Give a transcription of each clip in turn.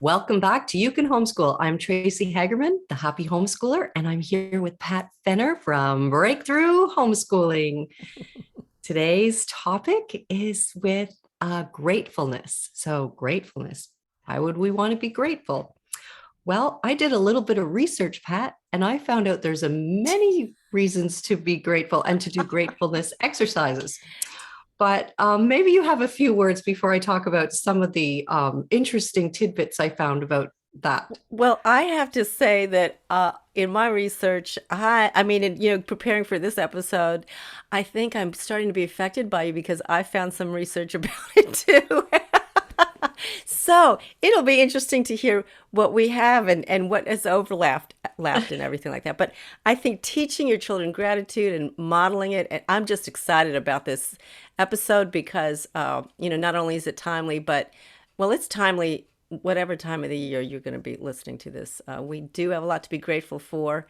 Welcome back to You Can Homeschool. I'm Tracy Hagerman, the happy homeschooler, and I'm here with Pat Fenner from Breakthrough Homeschooling. Today's topic is with gratefulness. So, gratefulness. Why would we want to be grateful? Well, I did a little bit of research, Pat, and I found out there's a many reasons to be grateful and to do gratefulness exercises. But maybe you have a few words before I talk about some of the interesting tidbits I found about that. Well, I have to say that in my research, preparing for this episode, I think I'm starting to be affected by you because I found some research about it too. So it'll be interesting to hear what we have and what has laughed and everything like that. But I think teaching your children gratitude and modeling it, and I'm just excited about this episode because not only is it timely, but well, it's timely whatever time of the year you're going to be listening to this. We do have a lot to be grateful for.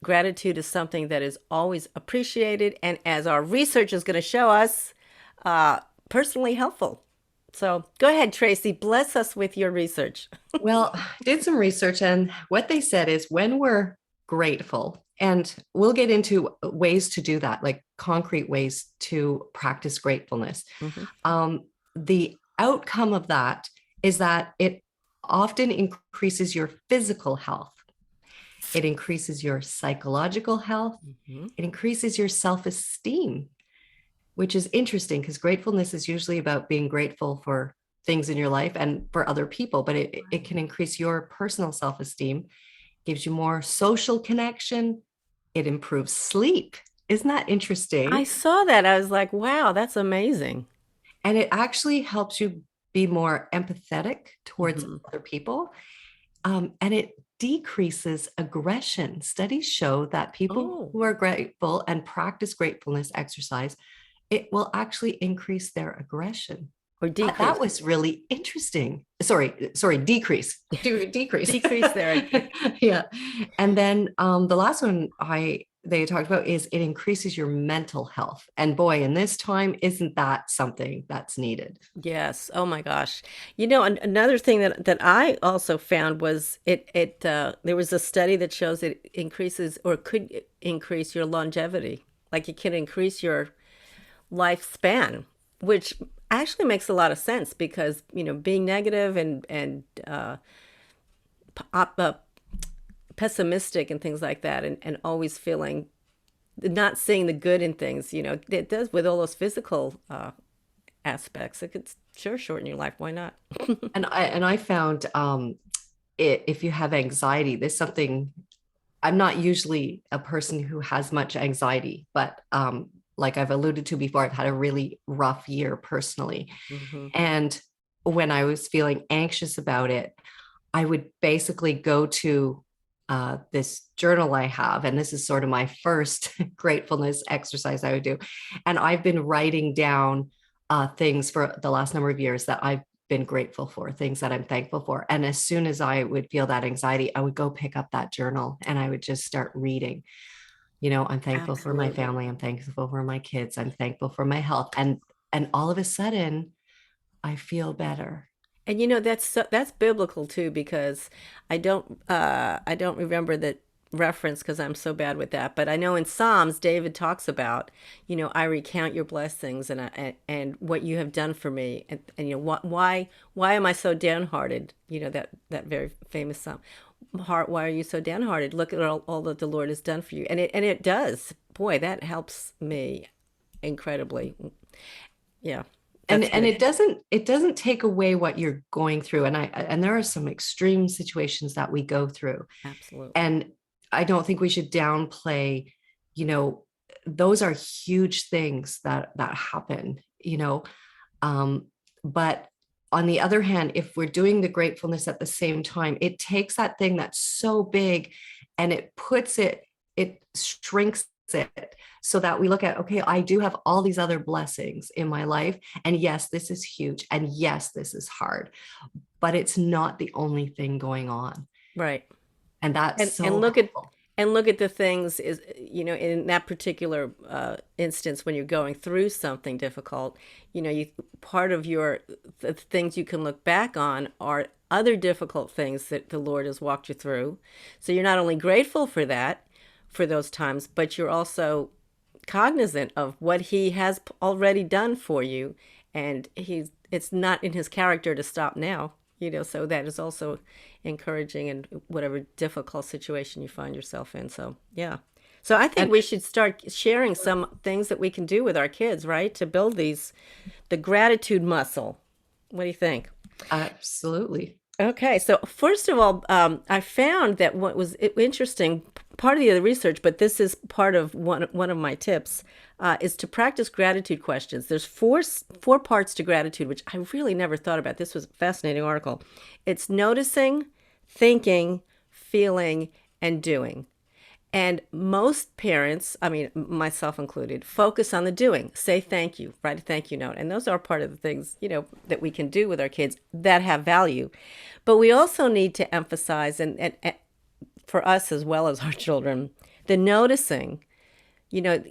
Gratitude is something that is always appreciated, and as our research is going to show us, personally helpful. So go ahead, Tracy, bless us with your research. Well, I did some research, and what they said is when we're grateful, and we'll get into ways to do that, like concrete ways to practice gratefulness. Hmm. The outcome of that is that it often increases your physical health, it increases your psychological health, Hmm. it increases your self esteem, which is interesting because gratefulness is usually about being grateful for things in your life and for other people, but it can increase your personal self esteem, gives you more social connection, it improves sleep. Isn't that I interesting? saw that. I was like, wow, that's amazing. And it actually helps you be more empathetic towards Hmm. other people. And it decreases aggression. Studies show that people Oh, who are grateful and practice gratefulness exercise, it will actually increase their aggression. or That decrease. was really interesting. Sorry, decrease. Decrease. Decrease there. Yeah. And then the last one they talked about is it increases your mental health. And boy, in this time, isn't that something that's needed? Yes. Oh my gosh. Another thing that I also found was there was a study that shows it increases or could increase your longevity. Like it can increase your lifespan, which actually makes a lot of sense because, being negative and op- uh, pessimistic and things like that and always feeling not seeing the good in things, it does with all those physical aspects. It could sure shorten your life. Why not? And I found if you have anxiety, there's something. I'm not usually a person who has much anxiety, but like I've alluded to before, I've had a really rough year personally. Hmm. And when I was feeling anxious about it, I would basically go to this journal I have, and this is sort of my first gratefulness exercise I would do. And I've been writing down things for the last number of years that I've been grateful for, things that I'm thankful for. And as soon as I would feel that anxiety, I would go pick up that journal and I would just start reading. I'm thankful for my Absolutely. family. I'm thankful for my kids. I'm thankful for my health. And all of a sudden, I feel better. And that's biblical too because I don't remember the reference because I'm so bad with that, but I know in Psalms David talks about, I recount your blessings and what you have done for me, and why am I so downhearted? That very famous Psalm. Heart, why are you so downhearted? Look at all that the Lord has done for you, and it does. Boy, that helps me incredibly. Yeah, and that's and good. it doesn't take away what you're going through, and there are some extreme situations that we go through, Absolutely. and I don't think we should downplay, you know those are huge things that happen, um but on the other hand, if we're doing the gratefulness at the same time, it takes that thing that's so big and it shrinks it, so that we look at, okay, I do have all these other blessings in my life, and yes, this is huge, and yes, this is hard, but it's not the only thing going on, Right. and that's and and so look at helpful. and look at the things is in that particular instance when you're going through something difficult, you part of your the things you can look back on are other difficult things that the Lord has walked you through. So you're not only grateful for that, for those times, but you're also cognizant of what he has already done for you, and it's not in his character to stop now, so that is also encouraging in whatever difficult situation you find yourself in. So yeah, so I think And we should start sharing some things that we can do with our kids, right, to build the gratitude muscle. What do you think? absolutely. Okay, so first of all, I found that what was interesting, part of the other research, but this is part of one of my tips, is to practice gratitude questions. There's four parts to gratitude, which I really never thought about. This was a fascinating article. It's noticing, thinking, feeling, and doing. And most parents, I mean, myself included, focus on the doing. Say thank you, write a thank you note. And those are part of the things, that we can do with our kids that have value. But we also need to emphasize, and for us as well as our children, the noticing, you know,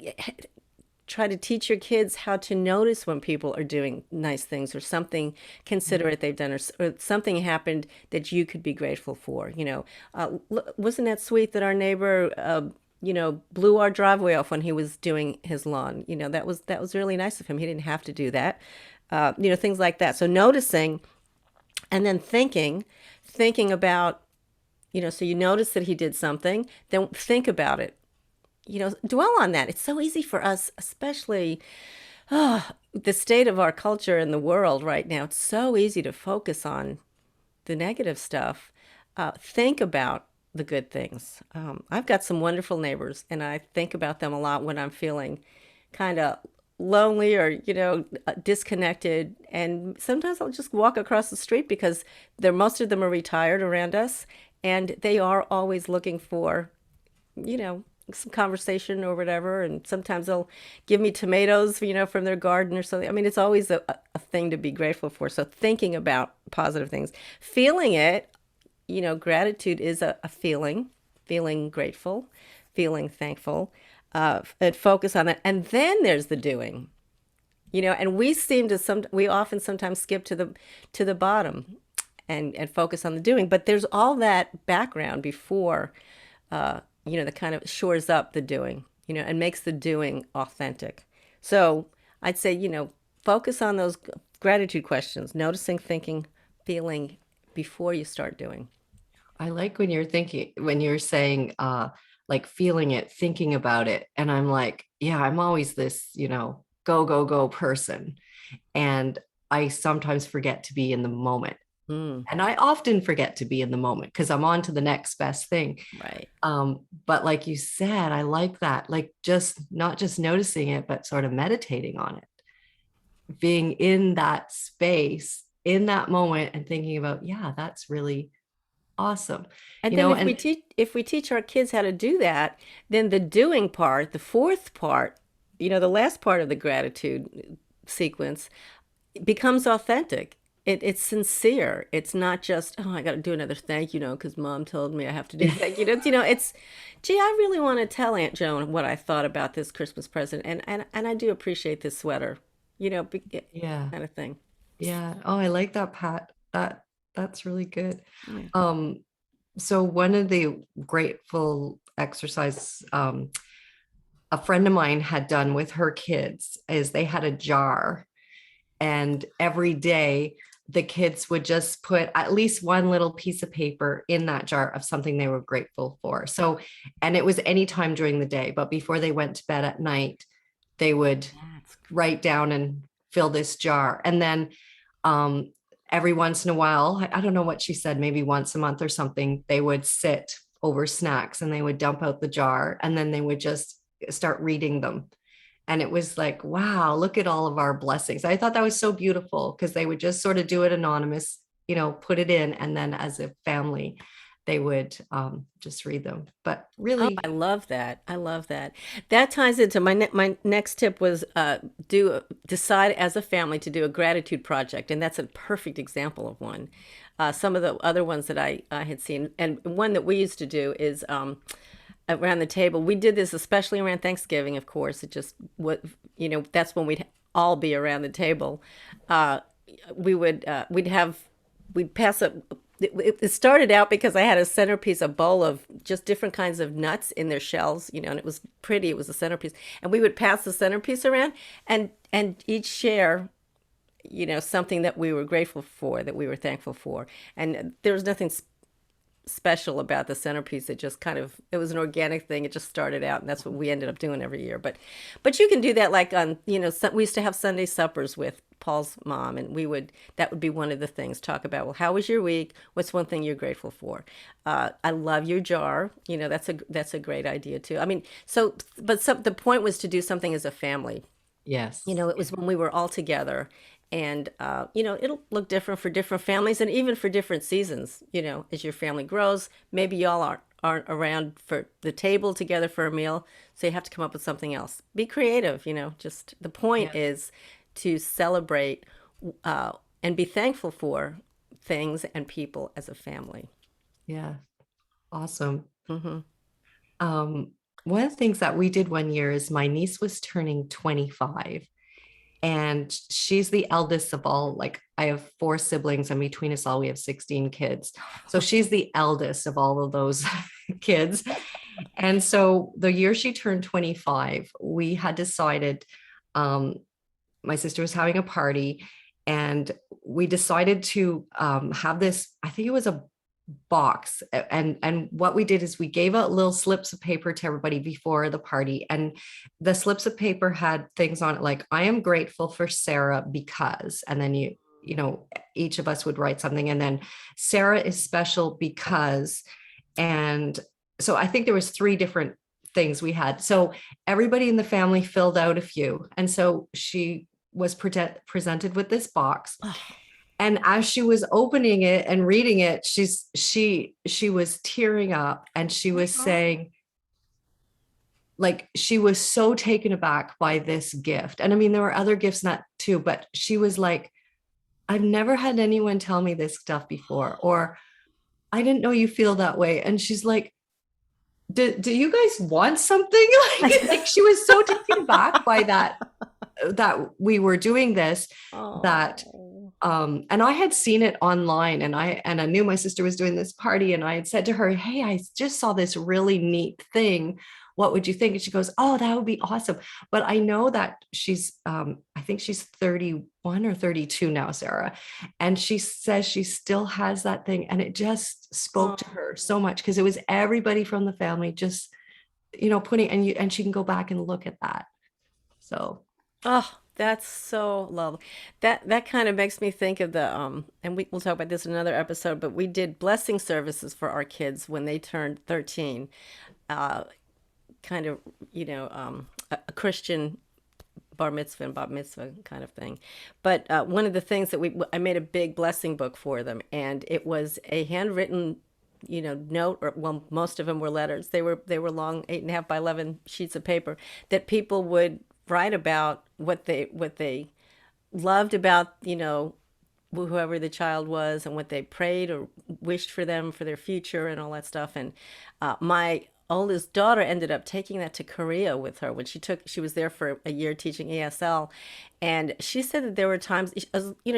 try to teach your kids how to notice when people are doing nice things or something considerate they've done, or something happened that you could be grateful for. Wasn't that sweet that our neighbor, blew our driveway off when he was doing his lawn? That was really nice of him. He didn't have to do that. Things like that. So noticing, and then thinking about, so you notice that he did something, then think about it. Dwell on that. It's so easy for us, especially the state of our culture in the world right now. It's so easy to focus on the negative stuff. Think about the good things. I've got some wonderful neighbors, and I think about them a lot when I'm feeling kind of lonely or, disconnected. And sometimes I'll just walk across the street because most of them are retired around us, and they are always looking for, some conversation or whatever. And sometimes they'll give me tomatoes, from their garden or something. I mean, it's always a thing to be grateful for. So thinking about positive things, feeling it, gratitude is a feeling grateful, feeling thankful, and focus on that. And then there's the doing, and we often sometimes skip to the bottom and focus on the doing, but there's all that background before, that kind of shores up the doing, and makes the doing authentic. So I'd say, focus on those gratitude questions, noticing, thinking, feeling before you start doing. I like when you're saying, like feeling it, thinking about it. And I'm like, yeah, I'm always this, go, go, go person. And I sometimes forget to be in the moment. Mm, And I often forget to be in the moment because I'm on to the next best thing. right. But like you said, I like that, like just not just noticing it, but sort of meditating on it, being in that space, in that moment, and thinking about, yeah, that's really awesome. And then if we And teach our kids how to do that, then the doing part, the fourth part, the last part of the gratitude sequence becomes authentic. It's sincere. It's not just, oh, I got to do another thank you, because mom told me I have to do thank you. It's, gee, I really want to tell Aunt Joan what I thought about this Christmas present, and I do appreciate this sweater, yeah, kind of thing. yeah. Oh, I like that, Pat. That's really good. Yeah. Um, so one of the grateful exercise a friend of mine had done with her kids is they had a jar, and every day the kids would just put at least one little piece of paper in that jar of something they were grateful for. So, and it was any time during the day, but before they went to bed at night, they would That's write down and fill this jar. And then um, every once in a while, I don't know what she said, maybe once a month or something, they would sit over snacks and they would dump out the jar, and then they would just start reading them. And it was like, wow, look at all of our blessings. I thought that was so beautiful because they would just sort of do it anonymous, put it in. And then as a family, they would just read them. But Oh, really, I love that. I love that. That ties into my next tip was decide as a family to do a gratitude project, and that's a perfect example of one. Some of the other ones that I had seen, and one that we used to do is around the table. We did this especially around Thanksgiving, of course. It just what that's when we'd all be around the table. Uh, we'd pass it started out because I had a centerpiece, a bowl of just different kinds of nuts in their shells, and it was pretty. It was a centerpiece, and we would pass the centerpiece around, and each share, something that we were grateful for, that we were thankful for, and there was nothing special about the centerpiece. It just kind of, it was an organic thing. It just started out, and that's what we ended up doing every year. But you can do that, like on, we used to have Sunday suppers with Paul's mom, and that would be one of the things, talk about, well, how was your week? What's one thing you're grateful for? I love your jar. That's a great idea too. I mean, the point was to do something as a family. Yes. It was when we were all together. And, it'll look different for different families and even for different seasons. As your family grows, maybe y'all aren't around for the table together for a meal. So you have to come up with something else. Be creative, just the point Yeah. is to celebrate and be thankful for things and people as a family. Yeah. Awesome. Hmm. Um, One of the things that we did one year is my niece was turning 25, and she's the eldest of all. Like, I have four siblings, and between us all we have 16 kids, so she's the eldest of all of those kids. And so the year she turned 25, we had decided, um, my sister was having a party, and we decided to have this, I think it was a box. And what we did is we gave out little slips of paper to everybody before the party, and the slips of paper had things on it like, I am grateful for Sarah because, and then each of us would write something, and then Sarah is special because. And so I think there was three different things we had, so everybody in the family filled out a few, and so she was presented with this box. Oh, And as she was opening it and reading it, she was tearing up, and she was saying, like, she was so taken aback by this gift. And I mean, there were other gifts in that too, but she was like, I've never had anyone tell me this stuff before, or I didn't know you feel that way. And she's like, do you guys want something? Like she was so taken aback by that we were doing this, that oh, and I had seen it online, and I knew my sister was doing this party, and I had said to her, hey, I just saw this really neat thing. What would you think? And she goes, oh, that would be awesome. But I know that she's I think she's 31 or 32 now, Sarah. And she says she still has that thing. And it just spoke to her so oh. much, because it was everybody from the family just, putting, and she can go back and look at that. So Oh, that's so lovely. That kind of makes me think of and we'll talk about this in another episode, but we did blessing services for our kids when they turned 13. Uh, Kind of, a Christian bar mitzvah and bat mitzvah kind of thing. But one of the things that I made a big blessing book for them, and it was a handwritten, note, or well, most of them were letters. They were long, 8.5 by 11 sheets of paper that people would write about what they loved about, whoever the child was, and what they prayed or wished for them for their future and all that stuff. And my oldest daughter ended up taking that to Korea with her when she was there for a year teaching ESL. And she said that there were times,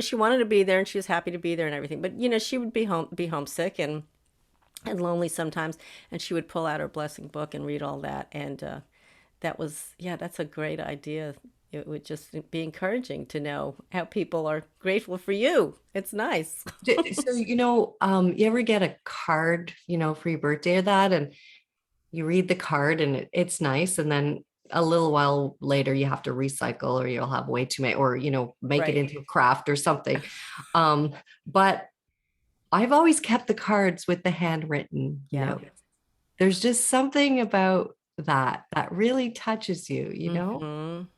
she wanted to be there and she was happy to be there and everything, but she would be homesick and lonely sometimes, and she would pull out her blessing book and read all that. And that's a great idea. It would just be encouraging to know how people are grateful for you. It's nice. so you ever get a card, for your birthday or that, and you read the card, and it's nice, and then a little while later you have to recycle, or you'll have way too many, or make it Right. into a craft or something. But I've always kept the cards with the handwritten Yeah. notes. There's just something about that really touches you, Mm-hmm. um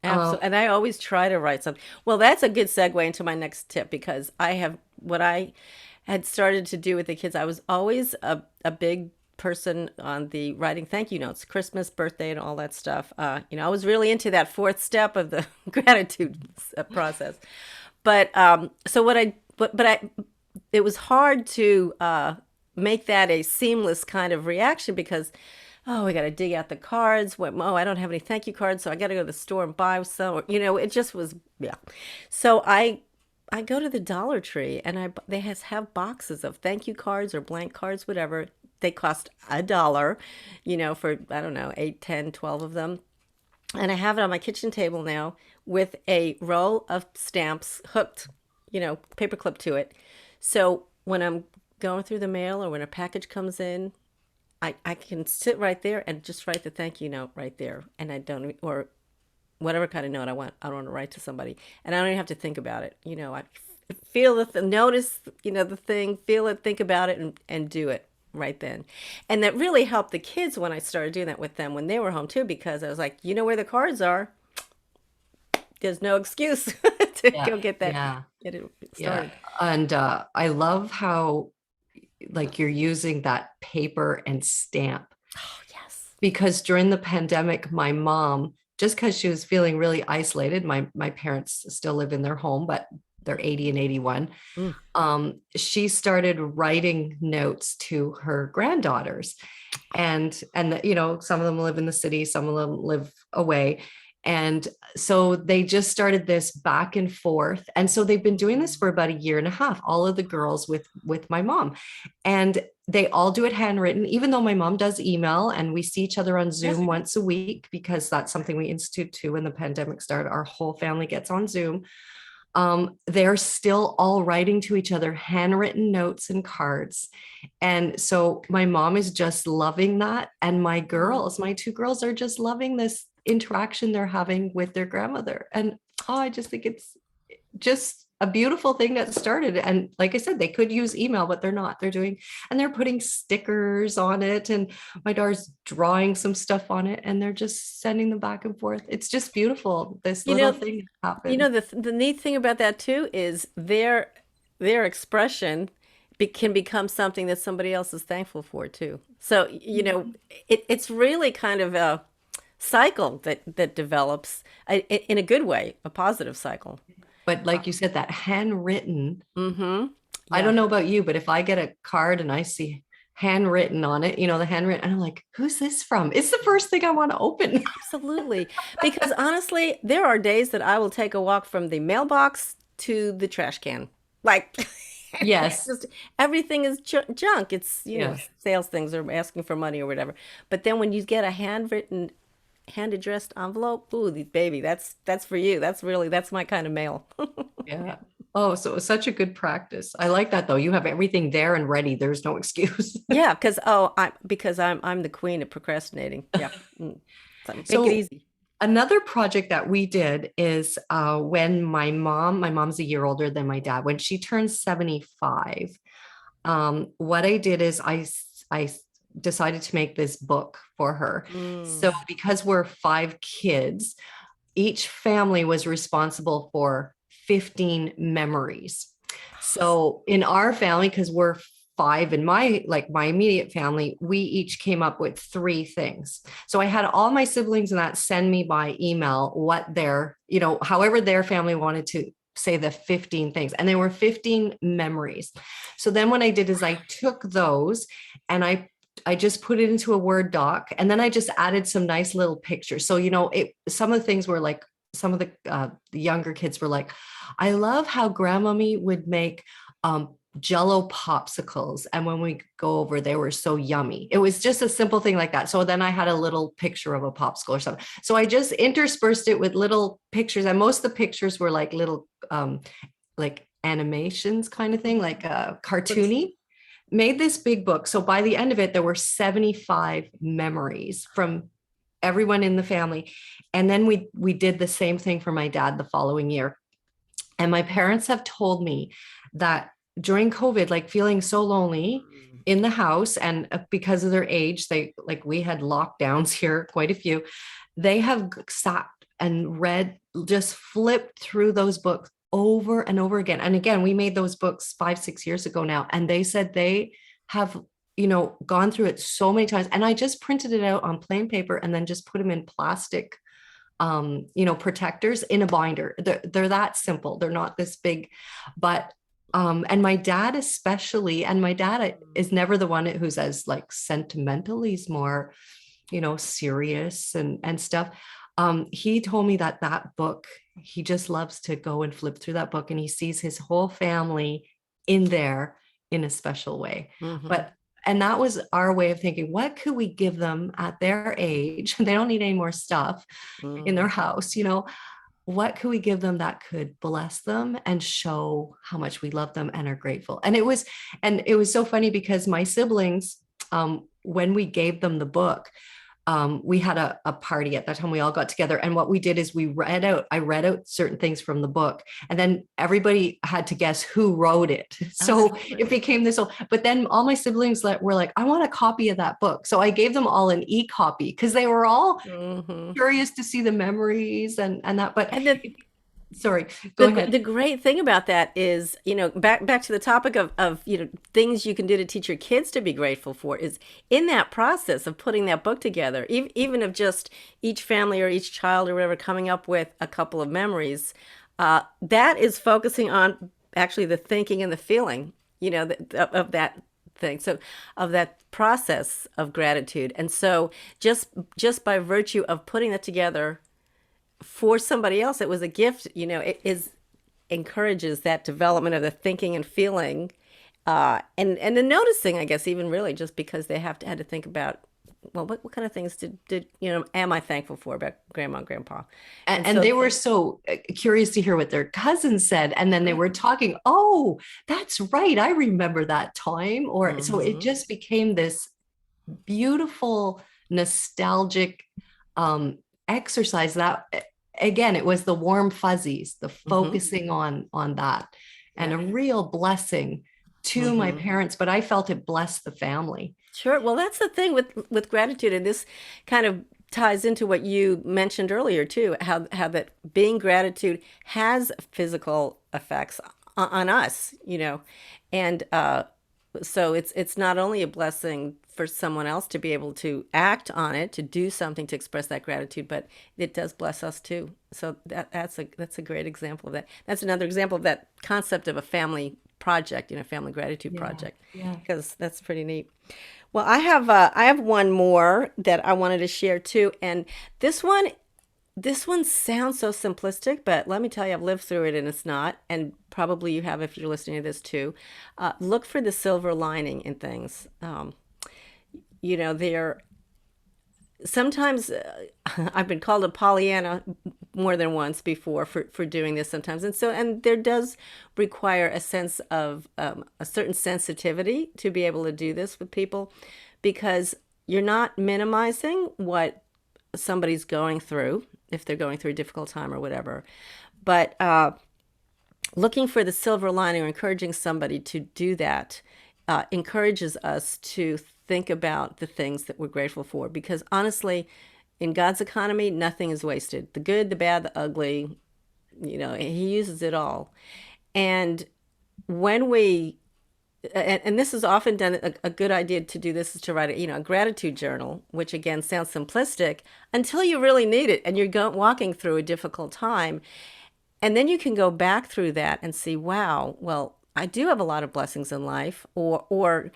Absolutely. And I always try to write something. Well, that's a good segue into my next tip, because what I had started to do with the kids, I was always a big person on the writing thank you notes, Christmas, birthday, and all that stuff. I was really into that fourth step of the gratitude process. But so what I, but I, it was hard to make that a seamless kind of reaction, because oh, we got to dig out the cards. Oh, I don't have any thank you cards, so I got to go to the store and buy some. It just was, yeah. So I I go to the Dollar Tree and they have boxes of thank you cards or blank cards, whatever. They cost $1, for I don't know, 8, 10, 12 of them. And I have it on my kitchen table now with a roll of stamps hooked, paperclip to it. So when I'm going through the mail or when a package comes in, I can sit right there and just write the thank you note right there. And I don't, or whatever kind of note I want to write to somebody. And I don't even have to think about it. I feel notice, the thing, feel it, think about it, and do it right then. And that really helped the kids when I started doing that with them when they were home too, because I was like, where the cards are. There's no excuse to Yeah. go Yeah. get it Yeah. started. And I love how like you're using that paper and stamp Oh, yes. because during the pandemic, my mom, just because she was feeling really isolated, my parents still live in their home, but they're 80 and 81. Mm. She started writing notes to her granddaughters, and some of them live in the city, some of them live away, and so they just started this back and forth, and so they've been doing this for about a year and a half, all of the girls with my mom, and they all do it handwritten, even though my mom does email and we see each other on Yes. Zoom once a week because that's something we institute too. When the pandemic started, our whole family gets on Zoom. They're still all writing to each other handwritten notes and cards. And so my mom is just loving that. And my two girls are just loving this interaction they're having with their grandmother. And I just think it's just a beautiful thing that started. And like I said, they could use email, but they're not. They're putting stickers on it. And my daughter's drawing some stuff on it and they're just sending them back and forth. It's just beautiful. This You little know, thing happened. the neat thing about that too is their expression can become something that somebody else is thankful for too. So, it's really kind of a cycle that develops in a good way, a positive cycle. But like you said, that handwritten, Mm-hmm. I Yeah. don't know about you, but if I get a card and I see handwritten on it, the handwritten, and I'm like, who's this from? It's the first thing I want to open. Absolutely. Because honestly, there are days that I will take a walk from the mailbox to the trash can. Like, it's Yes. just everything is junk. It's, Yes. sales things or asking for money or whatever. But then when you get a handwritten, hand addressed envelope, ooh, baby, that's for you. That's my kind of mail. Yeah. Oh, so it was such a good practice. I like that though. You have everything there and ready. There's no excuse. Yeah, because I'm the queen of procrastinating. Yeah. Mm. So make it So easy. another project that we did is when my mom's a year older than my dad, when she turned 75, what I did is I decided to make this book for her. So Mm. because we're 5 kids, each family was responsible for 15 memories. So in our family, because we're five in my immediate family, we each came up with 3 things. So I had all my siblings and that send me by email what however their family wanted to say the 15 things. And they were 15 memories. So then what I did is I took those and I just put it into a Word doc, and then I just added some nice little pictures. So, some of the things were like, some of the younger kids were like, I love how grandmommy would make Jello popsicles. And when we go over, they were so yummy. It was just a simple thing like that. So then I had a little picture of a popsicle or something. So I just interspersed it with little pictures. And most of the pictures were like little, like animations kind of thing, like cartoony, made this big book. So by the end of it, there were 75 memories from everyone in the family. And then we did the same thing for my dad the following year. And my parents have told me that during COVID, like feeling so lonely in the house, and because of their age, we had lockdowns here, quite a few, they have sat and read, just flipped through those books over and over again. And again, we made those books 5, 6 years ago now. And they said they have, gone through it so many times. And I just printed it out on plain paper and then just put them in plastic, protectors in a binder. They're that simple. They're not this big, but and my dad especially, and my dad is never the one who's as like sentimental. He's more, serious and stuff. He told me that that book, he just loves to go and flip through that book and he sees his whole family in there in a special way. Mm-hmm. But and that was our way of thinking, what could we give them at their age? They don't need any more stuff in Mm-hmm. their house, you know. What could we give them that could bless them and show how much we love them and are grateful? And it was so funny because my siblings, when we gave them the book, we had a party at that time. We all got together, and what we did is I read out certain things from the book, and then everybody had to guess who wrote it. Oh, that's So it great. became this. But then all my siblings were like, I want a copy of that book. So I gave them all an e-copy because they were all Mm-hmm. curious to see the memories and that. But And sorry, go ahead. the great thing about that is, back to the topic of things you can do to teach your kids to be grateful for is in that process of putting that book together, even of just each family or each child or whatever coming up with a couple of memories, that is focusing on actually the thinking and the feeling, of that thing. So of that process of gratitude. And so just by virtue of putting that together for somebody else, it was a gift. It is encourages that development of the thinking and feeling, and the noticing, I guess, even really just because they had to think about, well, what kind of things did am I thankful for about grandma and grandpa. and, And and so they were so curious to hear what their cousins said, and then they sure. were talking, oh, that's right, I remember that time. Or so it Hmm. just became this beautiful nostalgic um exercise that, again, it was the warm fuzzies, the Hmm. focusing on that, and Yeah. a real blessing to my Hmm. parents, but I felt it blessed the family. Sure. Well, that's the thing with gratitude, and this kind of ties into what you mentioned earlier too, how that being gratitude has physical effects on us, and so it's not only a blessing for someone else to be able to act on it, to do something to express that gratitude, but it does bless us too. So that's a great example of that. That's another example of that concept of a family project, family gratitude Yeah, project, yeah. because that's pretty neat. Well, I have one more that I wanted to share too, and this one this one sounds so simplistic, but let me tell you, I've lived through it and it's not. And probably you have if you're listening to this too. Look for the silver lining in things. There sometimes I've been called a Pollyanna more than once before for doing this sometimes. And there does require a sense of a certain sensitivity to be able to do this with people because you're not minimizing what somebody's going through if they're going through a difficult time or whatever. But looking for the silver lining or encouraging somebody to do that encourages us to think about the things that we're grateful for. Because honestly, in God's economy, nothing is wasted. The good, the bad, the ugly, He uses it all. And when we and this is often done, a good idea to do this is to write a gratitude journal, which again sounds simplistic until you really need it and you're walking through a difficult time, and then you can go back through that and see, wow, well, I do have a lot of blessings in life. Or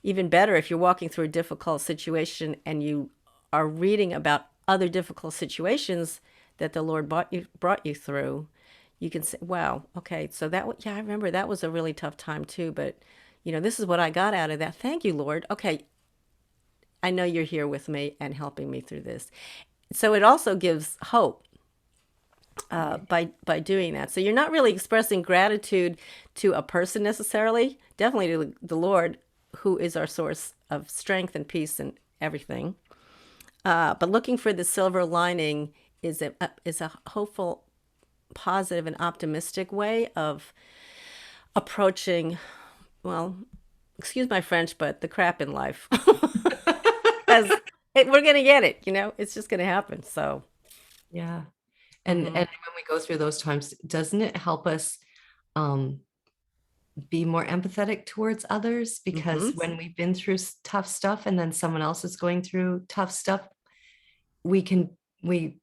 even better, if you're walking through a difficult situation and you are reading about other difficult situations that the Lord brought you through, you can say, wow, okay, so yeah, I remember that was a really tough time too, but this is what I got out of that. Thank you, Lord. Okay, I know you're here with me and helping me through this. So it also gives hope by doing that. So you're not really expressing gratitude to a person necessarily, definitely to the Lord, who is our source of strength and peace and everything. But looking for the silver lining is a hopeful, positive, and optimistic way of approaching, well, excuse my French, but the crap in life. Because we're going to get it, it's just going to happen. So, Yeah. And hmm. when we go through those times, doesn't it help us um be more empathetic towards others? Because Hmm. when we've been through tough stuff and then someone else is going through tough stuff, we can we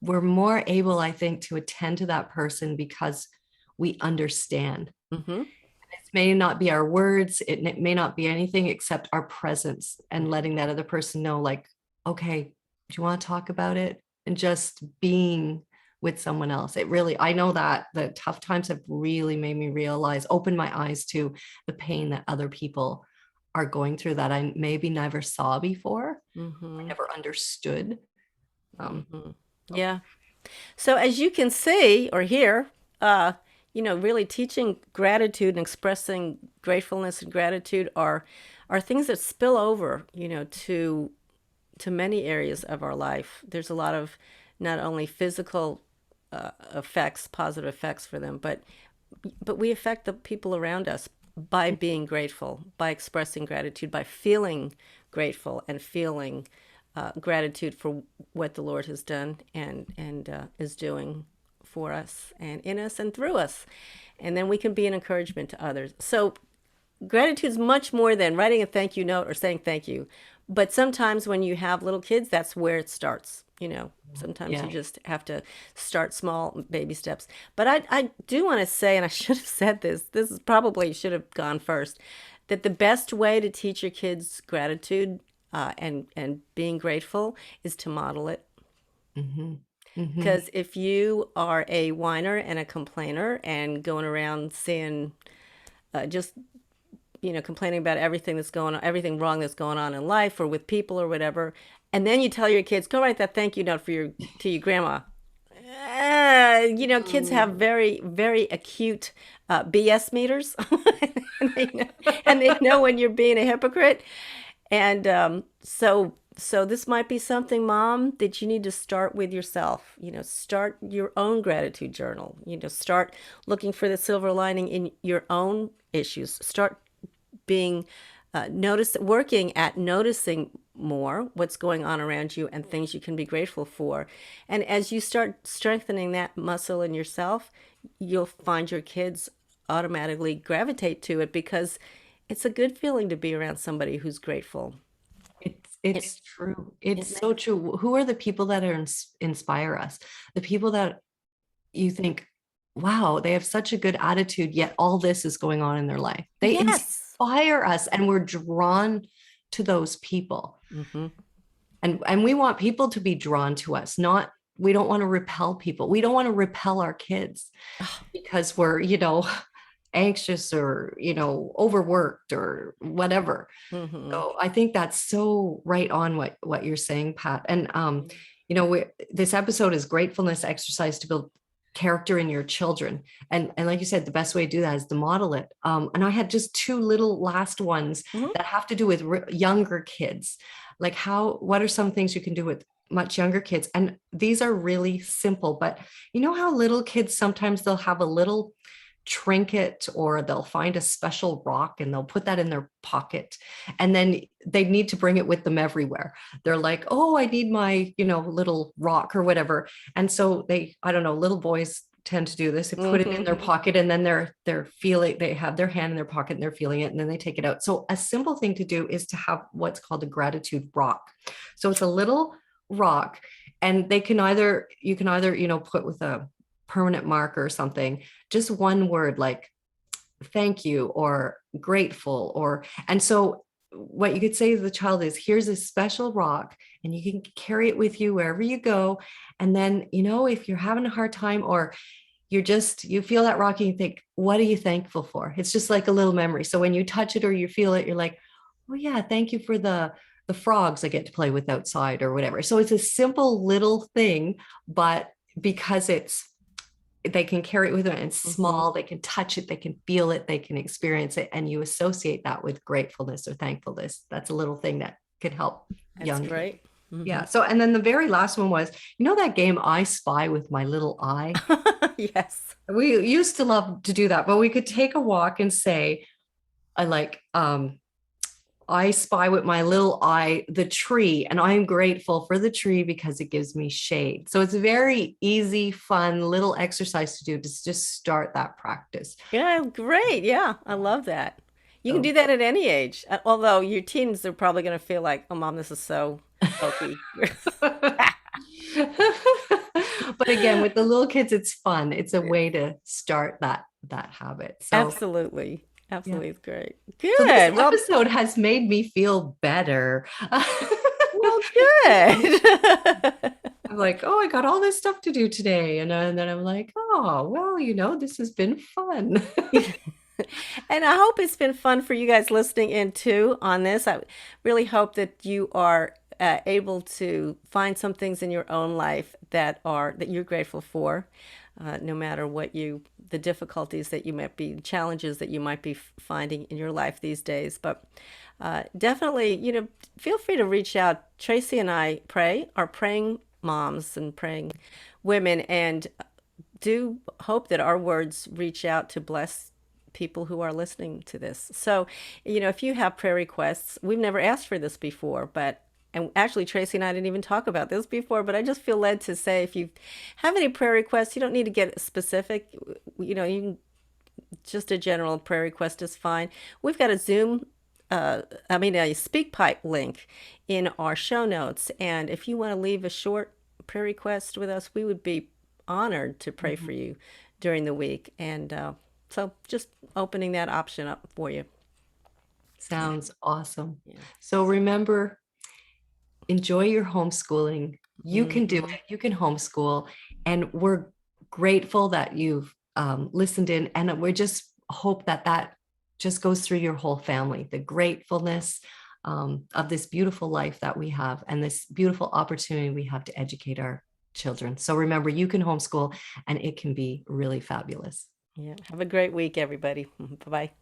we're more able, I think, to attend to that person because we understand. Hmm. It may not be our words, it may not be anything except our presence and letting that other person know, like, okay, do you want to talk about it? and just being with someone else. It really, I know that the tough times have really made me realize, open my eyes to the pain that other people are going through that I maybe never saw before, I Mm-hmm. never understood. Mm-hmm. So, Yeah. So as you can see or hear, uh, really teaching gratitude and expressing gratefulness and gratitude are things that spill over, to many areas of our life. There's a lot of not only physical effects, positive effects for them, but we affect the people around us by being grateful, by expressing gratitude, by feeling grateful and feeling gratitude for what the Lord has done and is doing for us and in us and through us. And then we can be an encouragement to others. So gratitude is much more than writing a thank you note or saying thank you. But sometimes when you have little kids, that's where it starts. Sometimes you yeah. just have to start small, baby steps. But I do want to say, and I should have said this is probably should have gone first, that the best way to teach your kids gratitude and being grateful is to model it. Mm-hmm. Mm-hmm. Because if you are a whiner and a complainer and going around saying just complaining about everything that's going on, everything wrong that's going on in life or with people or whatever, and then you tell your kids, go write that thank you note to your grandma. Kids have very, very acute BS meters, and they know when you're being a hypocrite. And so this might be something, Mom, that you need to start with yourself. Start your own gratitude journal. Start looking for the silver lining in your own issues. Start being working at noticing more what's going on around you and things you can be grateful for. And as you start strengthening that muscle in yourself, you'll find your kids automatically gravitate to it because it's a good feeling to be around somebody who's grateful. It, It's true. it It's so true. Who are the people that inspire us? The people that you think, wow, they have such a good attitude, yet all this is going on in their life. They yes. inspire us, and we're drawn to those people. Mm-hmm. And we want people to be drawn to us, not we don't want to repel people. We don't want to repel our kids because we're, anxious or, overworked or whatever. Mm-hmm. So I think that's so right on what you're saying, Pat. And this episode is gratefulness exercise to build character in your children. And like you said, the best way to do that is to model it. And I had just two little last ones Mm-hmm. that have to do with younger kids. Like what are some things you can do with much younger kids? And these are really simple, but you know how little kids sometimes they'll have a little trinket or they'll find a special rock and they'll put that in their pocket and then they need to bring it with them everywhere. They're like, oh, I need my little rock or whatever. And so I don't know, little boys tend to do this. They put it in Mm-hmm. their pocket and then they're feeling, they have their hand in their pocket and they're feeling it and then they take it out. So a simple thing to do is to have what's called a gratitude rock. So it's a little rock and you can either put with a permanent marker or something, just one word like thank you or grateful and so what you could say to the child is, here's a special rock and you can carry it with you wherever you go. And then, if you're having a hard time or you feel that rock and you think, what are you thankful for? It's just like a little memory. So when you touch it or you feel it, you're like, oh yeah, thank you for the frogs I get to play with outside or whatever. So it's a simple little thing, but because they can carry it with them and it's Mm-hmm. small, they can touch it, they can feel it, they can experience it, and you associate that with gratefulness or thankfulness. That's a little thing that could help That's young kids. great. Mm-hmm. Yeah. So, and then the very last one was, that game I Spy with my little eye. Yes. We used to love to do that, but we could take a walk and say, I like, I spy with my little eye the tree, and I'm grateful for the tree because it gives me shade. So it's a very easy, fun little exercise to do to just start that practice. Yeah, great. Yeah, I love that. You can So, do that at any age. Although your teens are probably going to feel like, "Oh, mom, this is so hokey." but again, with the little kids, it's fun. It's a way to start that habit. So Absolutely. yeah. Absolutely. It's great. So this Good. Well, episode has made me feel better. well, good. I'm like, oh, I got all this stuff to do today. And then I'm like, oh, well, this has been fun. And I hope it's been fun for you guys listening in too on this. I really hope that you are able to find some things in your own life that you're grateful for, no matter the difficulties that you might be, challenges that you might be finding in your life these days. But definitely, feel free to reach out. Tracy and I are praying moms and praying women, and do hope that our words reach out to bless people who are listening to this. So, if you have prayer requests, we've never asked for this before, and actually Tracy and I didn't even talk about this before, but I just feel led to say, if you have any prayer requests, you don't need to get specific. You can, just a general prayer request is fine. We've got a SpeakPipe link in our show notes. And if you want to leave a short prayer request with us, we would be honored to pray for you during the week. And so just opening that option up for you. Sounds awesome. Yeah. So remember, enjoy your homeschooling. You can do Mhm. it. You can homeschool. And we're grateful that you've listened in. And we just hope that just goes through your whole family, the gratefulness of this beautiful life that we have and this beautiful opportunity we have to educate our children. So remember, you can homeschool and it can be really fabulous. Yeah. Have a great week, everybody. Bye-bye.